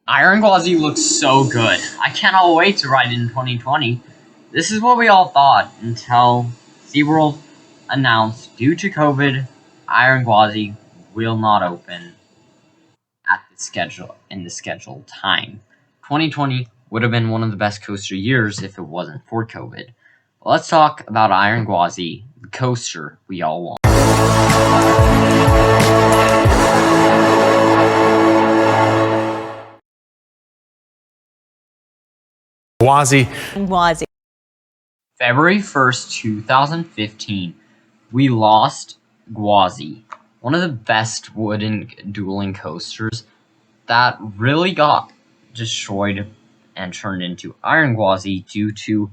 Iron Gwazi looks so good. I cannot wait to ride it in 2020. This is what we all thought until SeaWorld announced, due to COVID, Iron Gwazi will not open at the scheduled time. 2020 would have been one of the best coaster years if it wasn't for COVID. Let's talk about Iron Gwazi, the coaster we all want. Gwasi. February 1st, 2015, we lost Gwasi, one of the best wooden dueling coasters that really got destroyed and turned into Iron Gwazi due to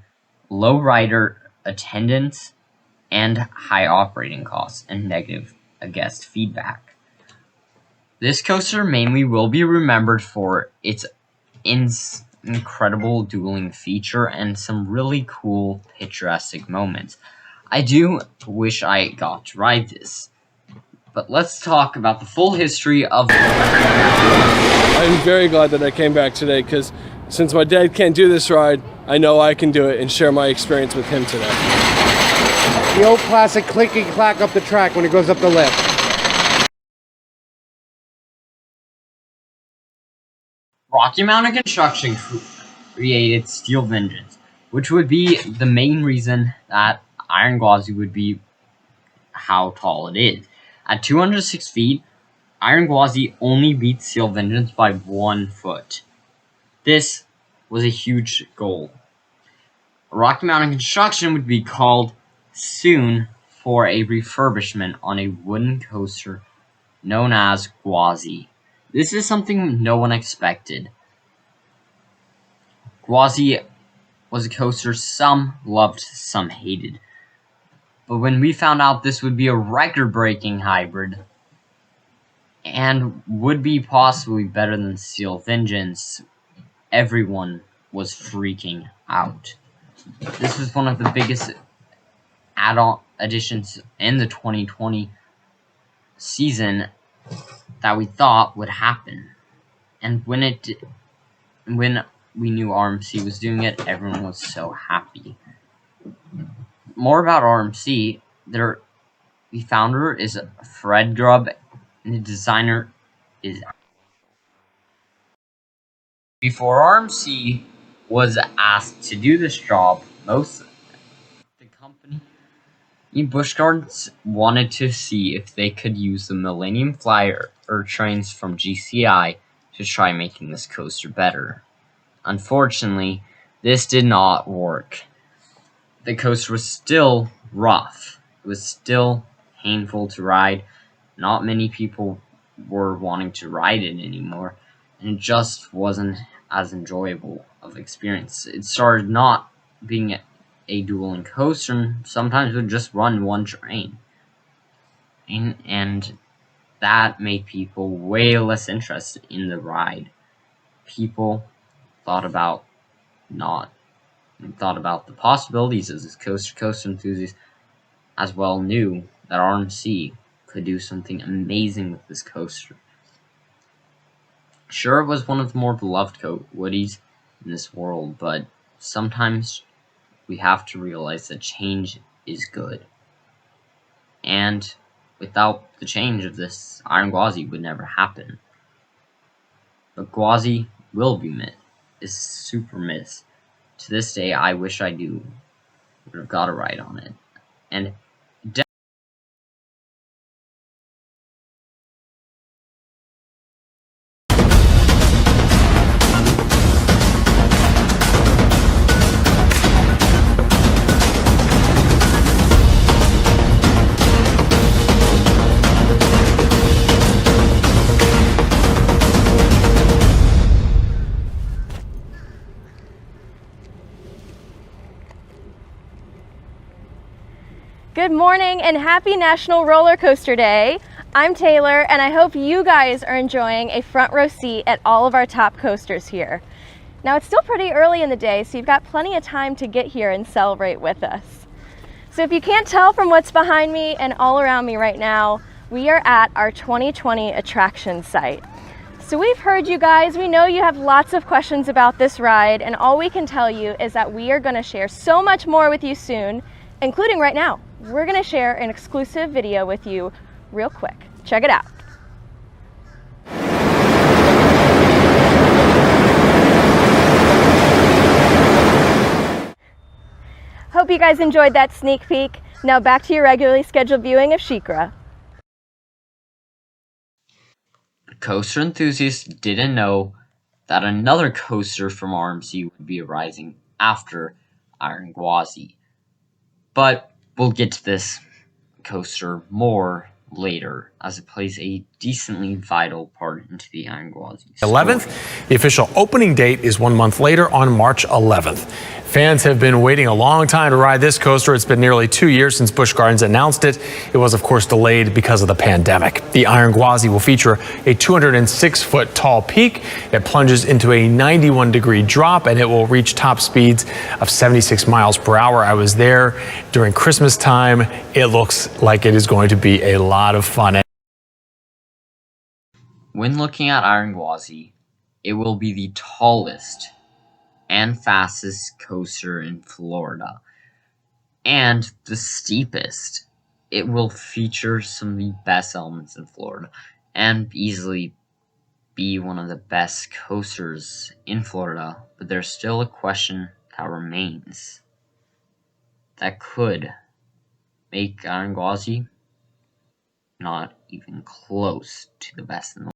low rider attendance and high operating costs and negative guest feedback. This coaster mainly will be remembered for its incredible dueling feature and some really cool picturesque moments. I do wish I got to ride this. But let's talk about the full history of the I'm very glad that I came back today because since my dad can't do this ride, I know I can do it and share my experience with him today. The old classic click and clack up the track when it goes up the lift. Rocky Mountain Construction created Steel Vengeance, which would be the main reason that Iron Gwazi would be how tall it is. At 206 feet, Iron Gwazi only beats Steel Vengeance by 1 foot. This was a huge goal. Rocky Mountain Construction would be called soon for a refurbishment on a wooden coaster known as Gwasi. This is something no one expected. Gwasi was a coaster some loved, some hated. But when we found out this would be a record-breaking hybrid and would be possibly better than Steel Vengeance, everyone was freaking out. This was one of the biggest add-on additions in the 2020 season that we thought would happen. And when we knew RMC was doing it, everyone was so happy. More about RMC, the founder is Fred Grubb, and the designer is... Before RMC was asked to do this job, most of the company, Busch Gardens, wanted to see if they could use the Millennium Flyer or trains from GCI to try making this coaster better. Unfortunately, this did not work. The coaster was still rough. It was still painful to ride. Not many people were wanting to ride it anymore, and it just wasn't as enjoyable of experience. It started not being a dueling coaster, and sometimes would just run one train. And that made people way less interested in the ride. People thought about the possibilities of this coaster. Coaster enthusiasts as well knew that RMC could do something amazing with this coaster. Sure, it was one of the more beloved Woodies in this world, but sometimes we have to realize that change is good. And without the change of this, Iron Gwazi would never happen. But Gwasi will be missed. Is super missed. To this day, I wish I would have got a ride on it. And Good morning and happy National Roller Coaster Day. I'm Taylor and I hope you guys are enjoying a front row seat at all of our top coasters here. Now it's still pretty early in the day, so you've got plenty of time to get here and celebrate with us. So if you can't tell from what's behind me and all around me right now, we are at our 2020 attraction site. So we've heard you guys, we know you have lots of questions about this ride, and all we can tell you is that we are going to share so much more with you soon, including right now. We're going to share an exclusive video with you real quick. Check it out. Hope you guys enjoyed that sneak peek. Now back to your regularly scheduled viewing of SheiKra. Coaster enthusiasts didn't know that another coaster from RMC would be arising after Iron Gwazi. But we'll get to this coaster more later, as it plays a decently vital part into the Iron Gwazi story. 11th. The official opening date is 1 month later on March 11th. Fans have been waiting a long time to ride this coaster. It's been nearly 2 years since Busch Gardens announced it. It was, of course, delayed because of the pandemic. The Iron Gwazi will feature a 206-foot tall peak that plunges into a 91-degree drop, and it will reach top speeds of 76 miles per hour. I was there during Christmas time. It looks like it is going to be a lot of fun. When looking at Iron Gwazi, it will be the tallest and fastest coaster in Florida, and the steepest. It will feature some of the best elements in Florida, and easily be one of the best coasters in Florida, but there's still a question that remains that could make Iron Gwazi not even close to the best in the world.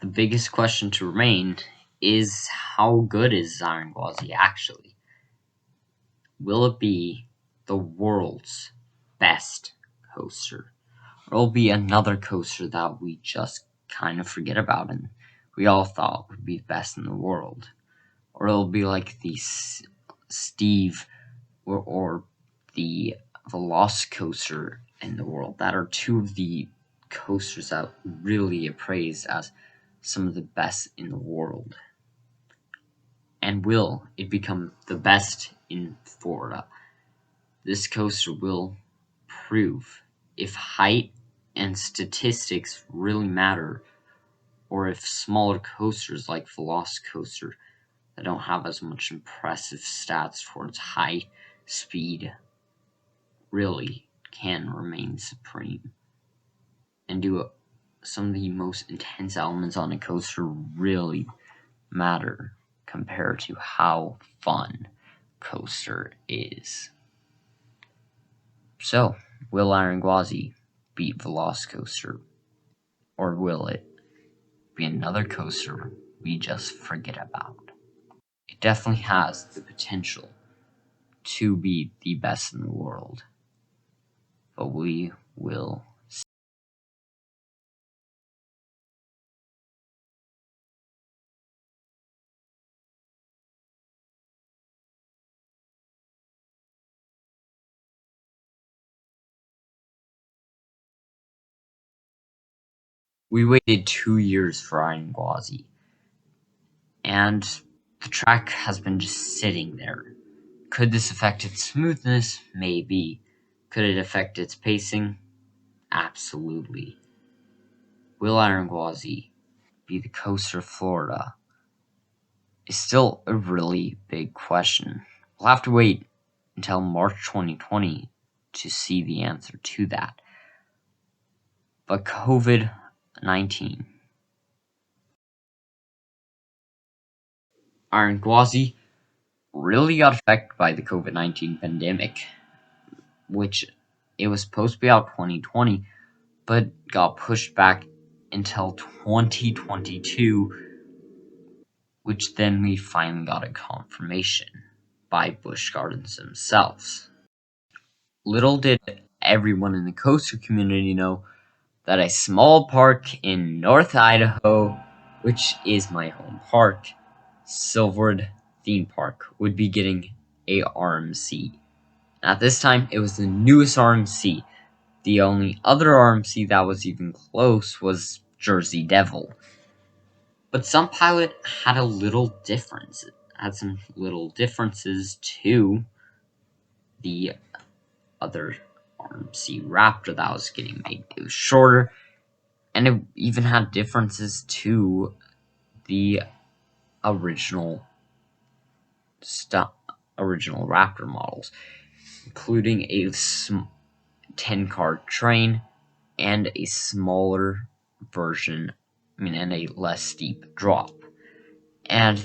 The biggest question to remain is, how good is Iron Gwazi actually? Will it be the world's best coaster? Or will it be another coaster that we just kind of forget about and we all thought would be the best in the world? Or it'll be like the Steve or the VELOCICOASTER in the world, that are two of the coasters that really appraised as some of the best in the world. And will it become the best in Florida? This coaster will prove if height and statistics really matter, or if smaller coasters like VELOCICOASTER that don't have as much impressive stats towards height, speed, really can remain supreme and do some of the most intense elements on a coaster really matter compared to how fun coaster is. So, will Iron Gwazi beat VELOCICOASTER? Or will it be another coaster we just forget about? It definitely has the potential to be the best in the world, but we will see. We waited 2 years for Iron Gwazi, and the track has been just sitting there. Could this affect its smoothness? Maybe. Could it affect its pacing? Absolutely. Will Iron Gwazi be the coaster of Florida? Is still a really big question. We'll have to wait until March 2020 to see the answer to that. But COVID-19. Iron Gwazi really got affected by the COVID-19 pandemic, which it was supposed to be out 2020, but got pushed back until 2022, which then we finally got a confirmation by Busch Gardens themselves. Little did everyone in the coaster community know that a small park in North Idaho, which is my home park, Silverwood theme park, would be getting a RMC. At this time, it was the newest RMC. The only other RMC that was even close was Jersey Devil. But Stunt Pilot had a little difference. It had some little differences to the other RMC Raptor that was getting made. It was shorter, and it even had differences to the original Raptor models, including a 10-car train and a smaller version, and a less steep drop. And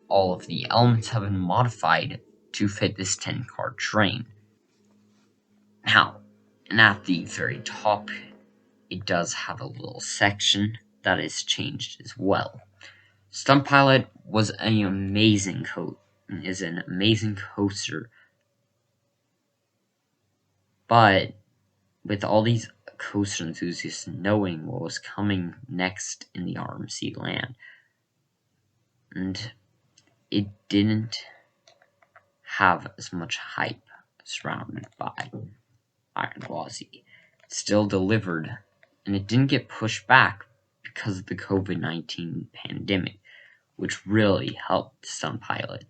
all of the elements have been modified to fit this 10-car train. Now, and at the very top, it does have a little section that is changed as well. Stunt Pilot was an amazing coaster, but with all these coaster enthusiasts knowing what was coming next in the RMC land, and it didn't have as much hype surrounded by Iron Gwazi. It still delivered, and it didn't get pushed back because of the COVID-19 pandemic, which really helped Stunt Pilot.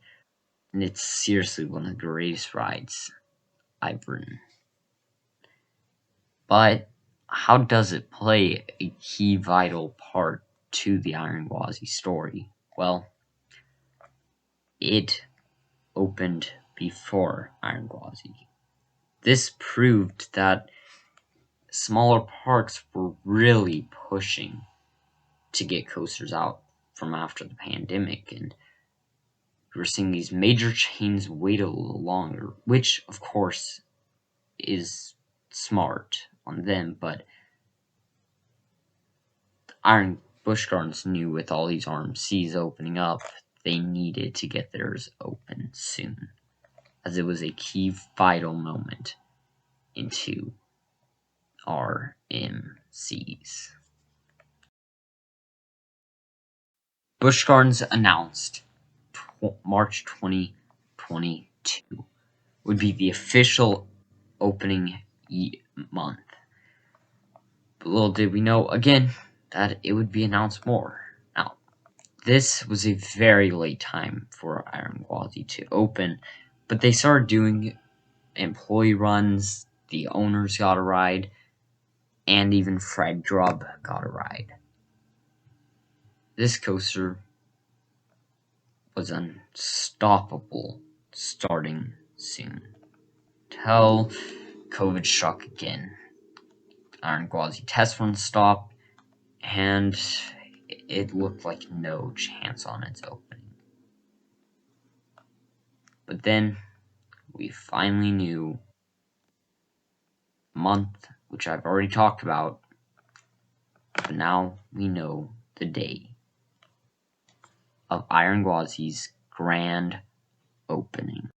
And it's seriously one of the greatest rides I've ridden. But how does it play a key vital part to the Iron Gwazi story? Well, it opened before Iron Gwazi. This proved that smaller parks were really pushing to get coasters out from after the pandemic, and we're seeing these major chains wait a little longer, which of course is smart on them, but Busch Gardens knew with all these RMCs opening up, they needed to get theirs open soon, as it was a key vital moment into RMCs. Busch Gardens announced March 2022 would be the official opening month. But little did we know, again, that it would be announced more. Now, this was a very late time for Iron Gwazi to open, but they started doing employee runs, the owners got a ride, and even Fred Grubb got a ride. This coaster was unstoppable starting soon, till COVID struck again. Iron Gwazi test run stopped, and it looked like no chance on its opening. But then we finally knew the month, which I've already talked about, but now we know the day of Iron Gwazi's grand opening.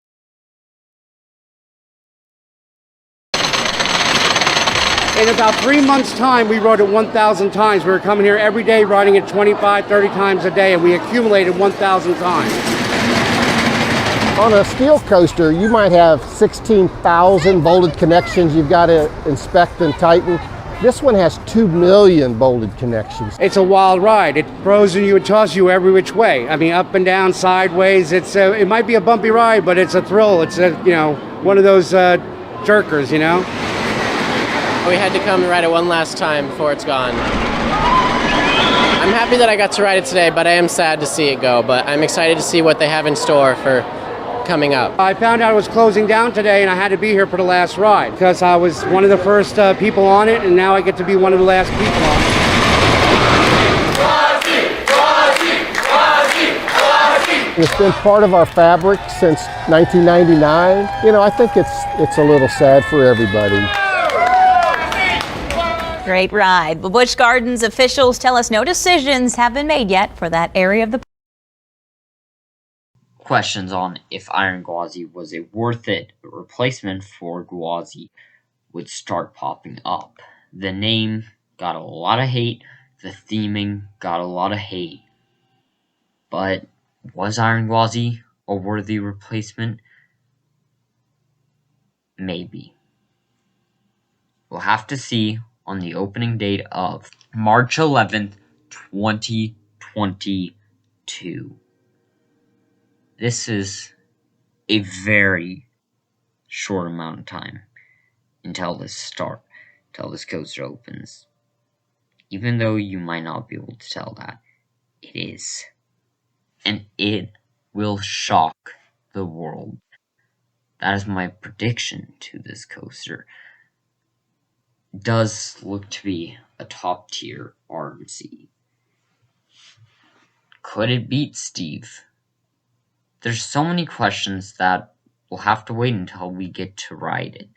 In about 3 months' time, we rode it 1,000 times. We were coming here every day, riding it 25, 30 times a day, and we accumulated 1,000 times. On a steel coaster, you might have 16,000 bolted connections you've got to inspect and tighten. This one has 2 million bolted connections. It's a wild ride. It throws you and tosses you every which way. I mean, up and down, sideways. It might be a bumpy ride, but it's a thrill. It's one of those jerkers, We had to come and ride it one last time before it's gone. I'm happy that I got to ride it today, but I am sad to see it go. But I'm excited to see what they have in store for coming up. I found out it was closing down today, and I had to be here for the last ride because I was one of the first people on it, and now I get to be one of the last people on it. It's been part of our fabric since 1999. I think it's a little sad for everybody. Great ride. Well, Busch Gardens officials tell us no decisions have been made yet for that area of the questions on if Iron Gwazi was a worth it replacement for Gwasi would start popping up. The name got a lot of hate, the theming got a lot of hate, but was Iron Gwazi a worthy replacement? Maybe. We'll have to see on the opening date of March 11th, 2022. This is a very short amount of time until this coaster opens. Even though you might not be able to tell that, it is. And it will shock the world. That is my prediction to this coaster. It does look to be a top tier RMC. Could it beat Steve? There's so many questions that we'll have to wait until we get to ride it.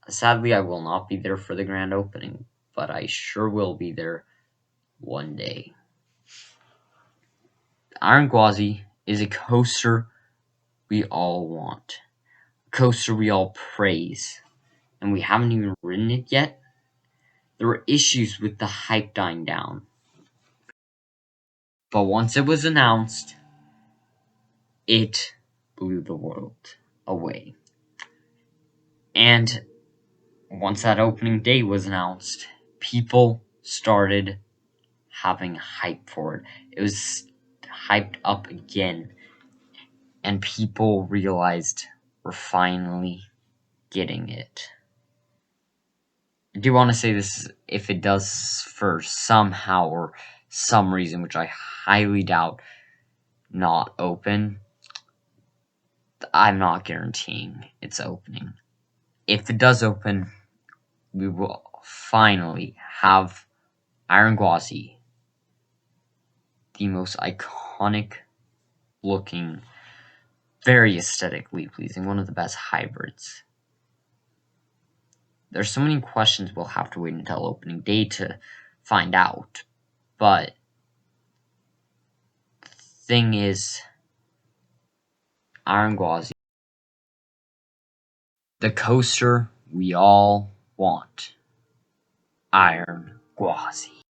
Sadly, I will not be there for the grand opening, but I sure will be there one day. Iron Gwazi is a coaster we all want, a coaster we all praise, and we haven't even ridden it yet. There were issues with the hype dying down, but once it was announced, it blew the world away. And once that opening day was announced, people started having hype for it. It was hyped up again, and people realized we're finally getting it. I do want to say this, if it does for somehow or some reason, which I highly doubt, not open, I'm not guaranteeing it's opening. If it does open, we will finally have Iron Gwazi, the most iconic looking, very aesthetically pleasing, one of the best hybrids. There's so many questions we'll have to wait until opening day to find out, but the thing is, Iron Gwazi, the coaster we all want. Iron Gwazi.